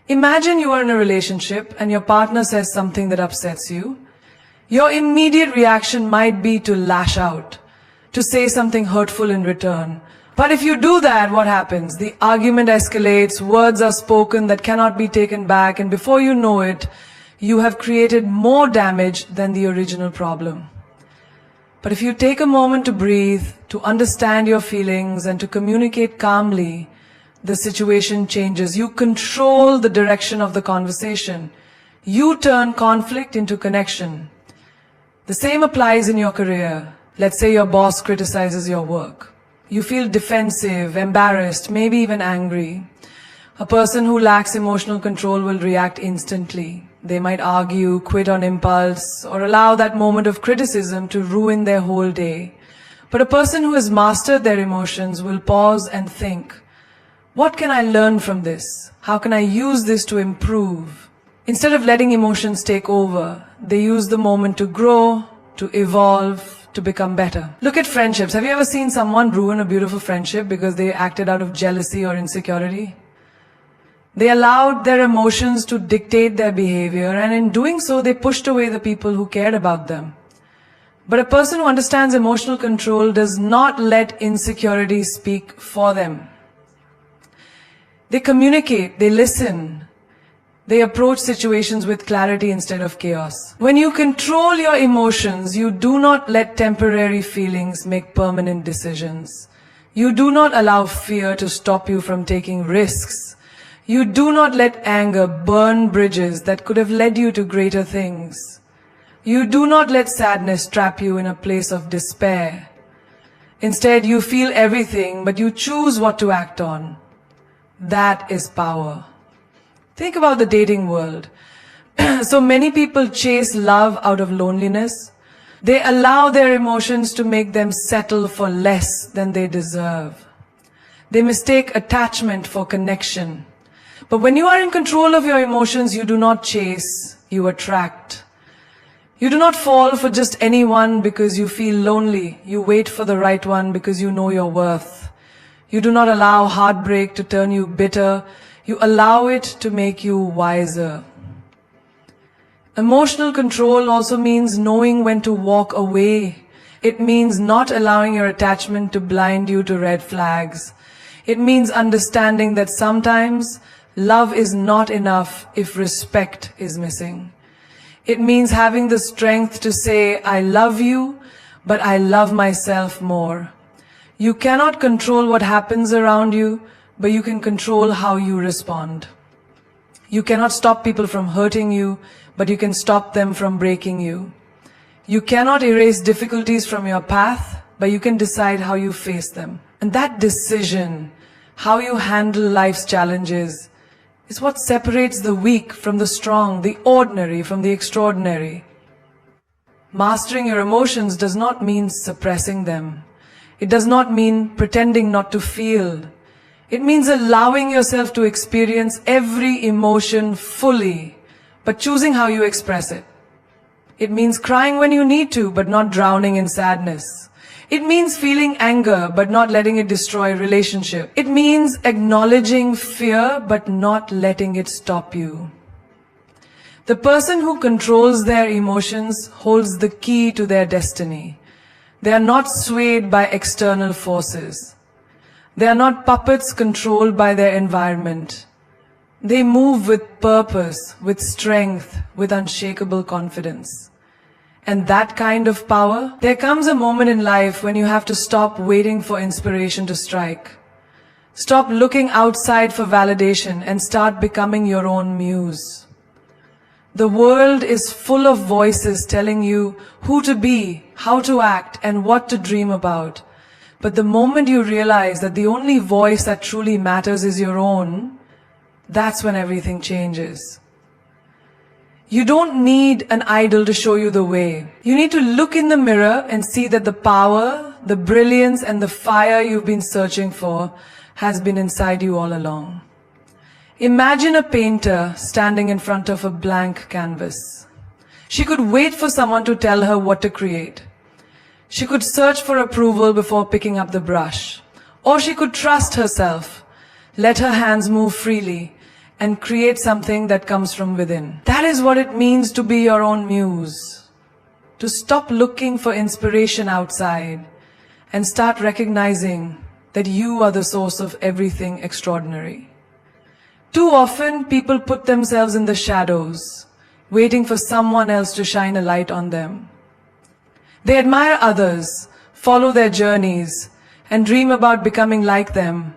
Imagine you are in a relationship and your partner says something that upsets you. Your immediate reaction might be to lash out, to say something hurtful in return. But if you do that, what happens? The argument escalates, words are spoken that cannot be taken back, and before you know it, you have created more damage than the original problem. But if you take a moment to breathe, to understand your feelings, and to communicate calmly, the situation changes. You control the direction of the conversation. You turn conflict into connection. The same applies in your career. Let's say your boss criticizes your work. You feel defensive, embarrassed, maybe even angry. A person who lacks emotional control will react instantly. They might argue, quit on impulse, or allow that moment of criticism to ruin their whole day. But a person who has mastered their emotions will pause and think, what can I learn from this? How can I use this to improve? Instead of letting emotions take over, they use the moment to grow, to evolve, to become better. Look at friendships. Have you ever seen someone ruin a beautiful friendship because they acted out of jealousy or insecurity? They allowed their emotions to dictate their behavior, and in doing so, they pushed away the people who cared about them. But a person who understands emotional control does not let insecurity speak for them. They communicate, they listen, they approach situations with clarity instead of chaos. When you control your emotions, you do not let temporary feelings make permanent decisions. You do not allow fear to stop you from taking risks. You do not let anger burn bridges that could have led you to greater things. You do not let sadness trap you in a place of despair. Instead, you feel everything, but you choose what to act on. That is power. Think about the dating world. So many people chase love out of loneliness. They allow their emotions to make them settle for less than they deserve. They mistake attachment for connection. But when you are in control of your emotions, you do not chase, you attract. You do not fall for just anyone because you feel lonely. You wait for the right one because you know your worth. You do not allow heartbreak to turn you bitter. You allow it to make you wiser. Emotional control also means knowing when to walk away. It means not allowing your attachment to blind you to red flags. It means understanding that sometimes love is not enough if respect is missing. It means having the strength to say, I love you, but I love myself more. You cannot control what happens around you, but you can control how you respond. You cannot stop people from hurting you, but you can stop them from breaking you. You cannot erase difficulties from your path, but you can decide how you face them. And that decision, how you handle life's challenges, is what separates the weak from the strong, the ordinary from the extraordinary. Mastering your emotions does not mean suppressing them. It does not mean pretending not to feel. It means allowing yourself to experience every emotion fully, but choosing how you express it. It means crying when you need to, but not drowning in sadness. It means feeling anger, but not letting it destroy relationship. It means acknowledging fear, but not letting it stop you. The person who controls their emotions holds the key to their destiny. They are not swayed by external forces. They are not puppets controlled by their environment. They move with purpose, with strength, with unshakable confidence. And that kind of power, there comes a moment in life when you have to stop waiting for inspiration to strike. Stop looking outside for validation and start becoming your own muse. The world is full of voices telling you who to be, how to act, and what to dream about. But the moment you realize that the only voice that truly matters is your own, that's when everything changes. You don't need an idol to show you the way. You need to look in the mirror and see that the power, the brilliance, and the fire you've been searching for has been inside you all along. Imagine a painter standing in front of a blank canvas. She could wait for someone to tell her what to create. She could search for approval before picking up the brush. Or she could trust herself, let her hands move freely, and create something that comes from within. That is what it means to be your own muse. To stop looking for inspiration outside and start recognizing that you are the source of everything extraordinary. Too often, people put themselves in the shadows, waiting for someone else to shine a light on them. They admire others, follow their journeys, and dream about becoming like them.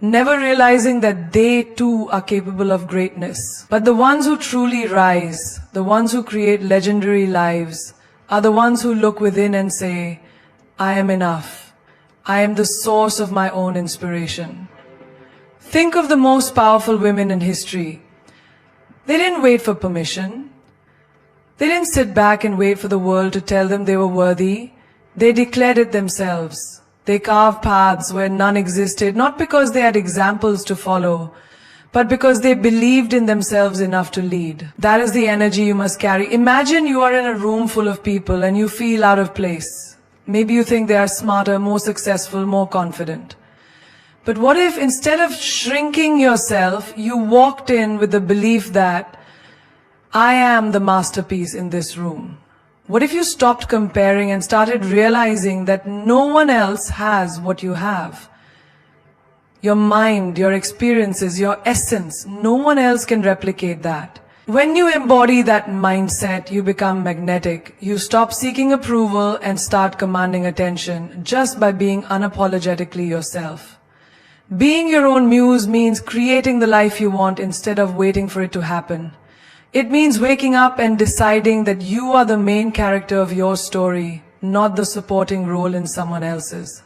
never realizing that they too are capable of greatness. But the ones who truly rise, the ones who create legendary lives, are the ones who look within and say, I am enough. I am the source of my own inspiration. Think of the most powerful women in history. They didn't wait for permission. They didn't sit back and wait for the world to tell them they were worthy. They declared it themselves. They carved paths where none existed, not because they had examples to follow, but because they believed in themselves enough to lead. That is the energy you must carry. Imagine you are in a room full of people and you feel out of place. Maybe you think they are smarter, more successful, more confident. But what if instead of shrinking yourself, you walked in with the belief that I am the masterpiece in this room? What if you stopped comparing and started realizing that no one else has what you have? Your mind, your experiences, your essence, no one else can replicate that. When you embody that mindset, you become magnetic. You stop seeking approval and start commanding attention just by being unapologetically yourself. Being your own muse means creating the life you want instead of waiting for it to happen. It means waking up and deciding that you are the main character of your story, not the supporting role in someone else's.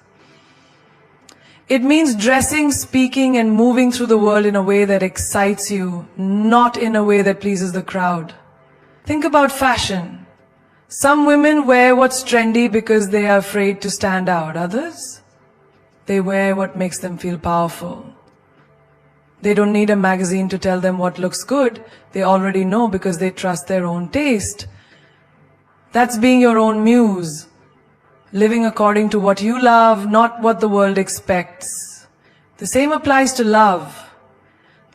It means dressing, speaking, and moving through the world in a way that excites you, not in a way that pleases the crowd. Think about fashion. Some women wear what's trendy because they are afraid to stand out. Others, they wear what makes them feel powerful. They don't need a magazine to tell them what looks good. They already know because they trust their own taste. That's being your own muse. Living according to what you love, not what the world expects. The same applies to love.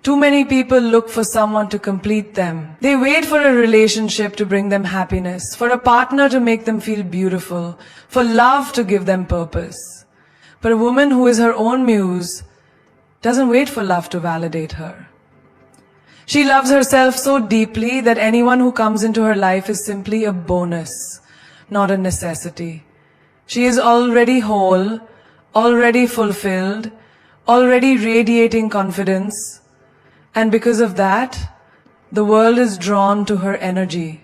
Too many people look for someone to complete them. They wait for a relationship to bring them happiness, for a partner to make them feel beautiful, for love to give them purpose. But a woman who is her own muse doesn't wait for love to validate her. She loves herself so deeply that anyone who comes into her life is simply a bonus, not a necessity. She is already whole, already fulfilled, already radiating confidence, and because of that, the world is drawn to her energy.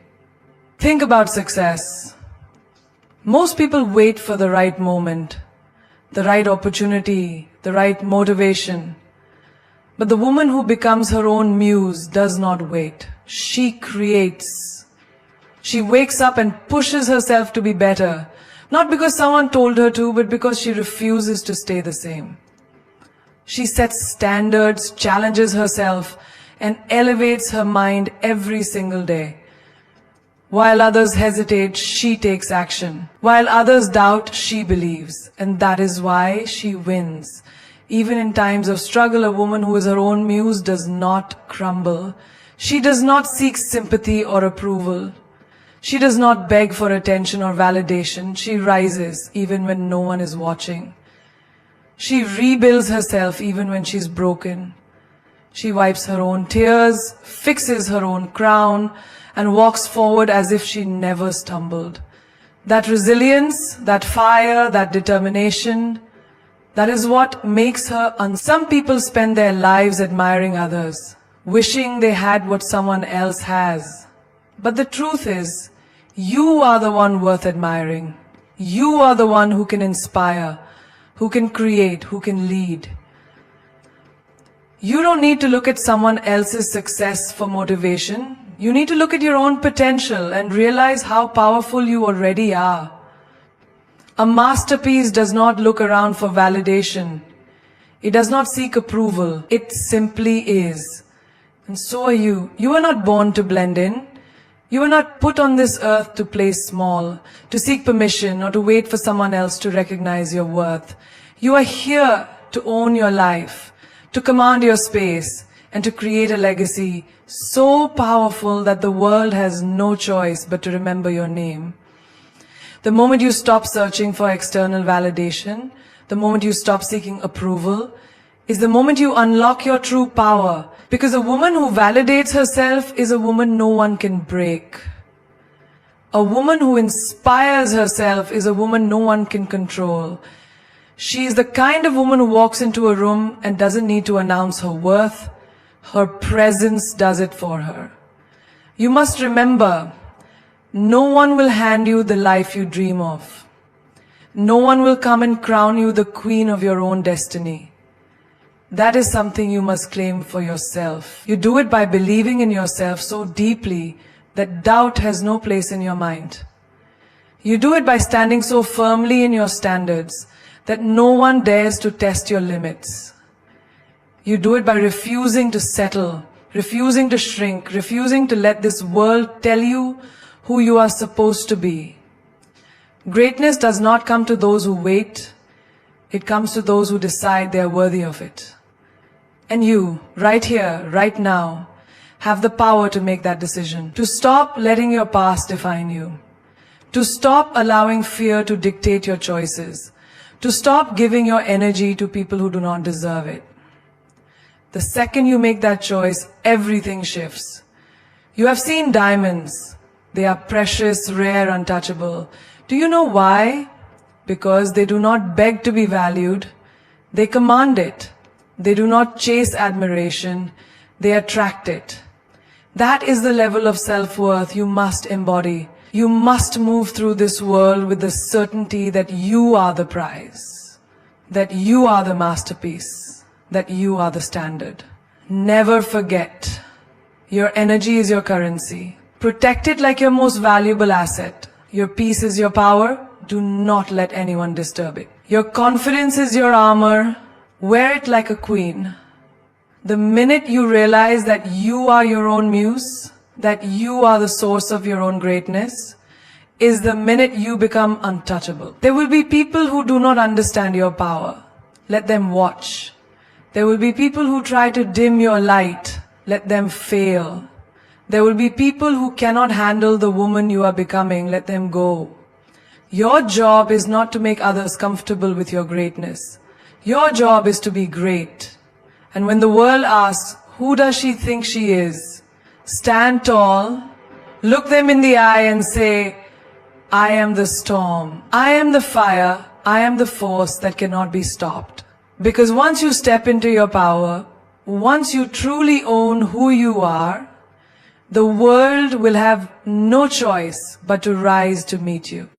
Think about success. Most people wait for the right moment, the right opportunity, the right motivation. But the woman who becomes her own muse does not wait. She creates. She wakes up and pushes herself to be better, not because someone told her to, but because she refuses to stay the same. She sets standards, challenges herself, and elevates her mind every single day. While others hesitate, she takes action. While others doubt, she believes. And that is why she wins. Even in times of struggle, a woman who is her own muse does not crumble. She does not seek sympathy or approval. She does not beg for attention or validation. She rises even when no one is watching. She rebuilds herself even when she's broken. She wipes her own tears, fixes her own crown, and walks forward as if she never stumbled. That resilience, that fire, that determination, that is what makes her Some people spend their lives admiring others, wishing they had what someone else has. But the truth is, you are the one worth admiring. You are the one who can inspire, who can create, who can lead. You don't need to look at someone else's success for motivation. You need to look at your own potential and realize how powerful you already are. A masterpiece does not look around for validation. It does not seek approval. It simply is. And so are you. You are not born to blend in. You are not put on this earth to play small, to seek permission, or to wait for someone else to recognize your worth. You are here to own your life, to command your space, and to create a legacy so powerful that the world has no choice but to remember your name. The moment you stop searching for external validation, the moment you stop seeking approval, is the moment you unlock your true power. Because a woman who validates herself is a woman no one can break. A woman who inspires herself is a woman no one can control. She is the kind of woman who walks into a room and doesn't need to announce her worth. Her presence does it for her. You must remember, no one will hand you the life you dream of. No one will come and crown you the queen of your own destiny. That is something you must claim for yourself. You do it by believing in yourself so deeply that doubt has no place in your mind. You do it by standing so firmly in your standards that no one dares to test your limits. You do it by refusing to settle, refusing to shrink, refusing to let this world tell you who you are supposed to be. Greatness does not come to those who wait. It comes to those who decide they are worthy of it. And you, right here, right now, have the power to make that decision. To stop letting your past define you. To stop allowing fear to dictate your choices. To stop giving your energy to people who do not deserve it. The second you make that choice, everything shifts. You have seen diamonds. They are precious, rare, untouchable. Do you know why? Because they do not beg to be valued. They command it. They do not chase admiration. They attract it. That is the level of self-worth you must embody. You must move through this world with the certainty that you are the prize, that you are the masterpiece, that you are the standard. Never forget, your energy is your currency. Protect it like your most valuable asset. Your peace is your power. Do not let anyone disturb it. Your confidence is your armor. Wear it like a queen. The minute you realize that you are your own muse, that you are the source of your own greatness, is the minute you become untouchable. There will be people who do not understand your power. Let them watch. There will be people who try to dim your light. Let them fail. There will be people who cannot handle the woman you are becoming. Let them go. Your job is not to make others comfortable with your greatness. Your job is to be great. And when the world asks, who does she think she is? Stand tall, look them in the eye and say, I am the storm. I am the fire. I am the force that cannot be stopped. Because once you step into your power, once you truly own who you are, the world will have no choice but to rise to meet you.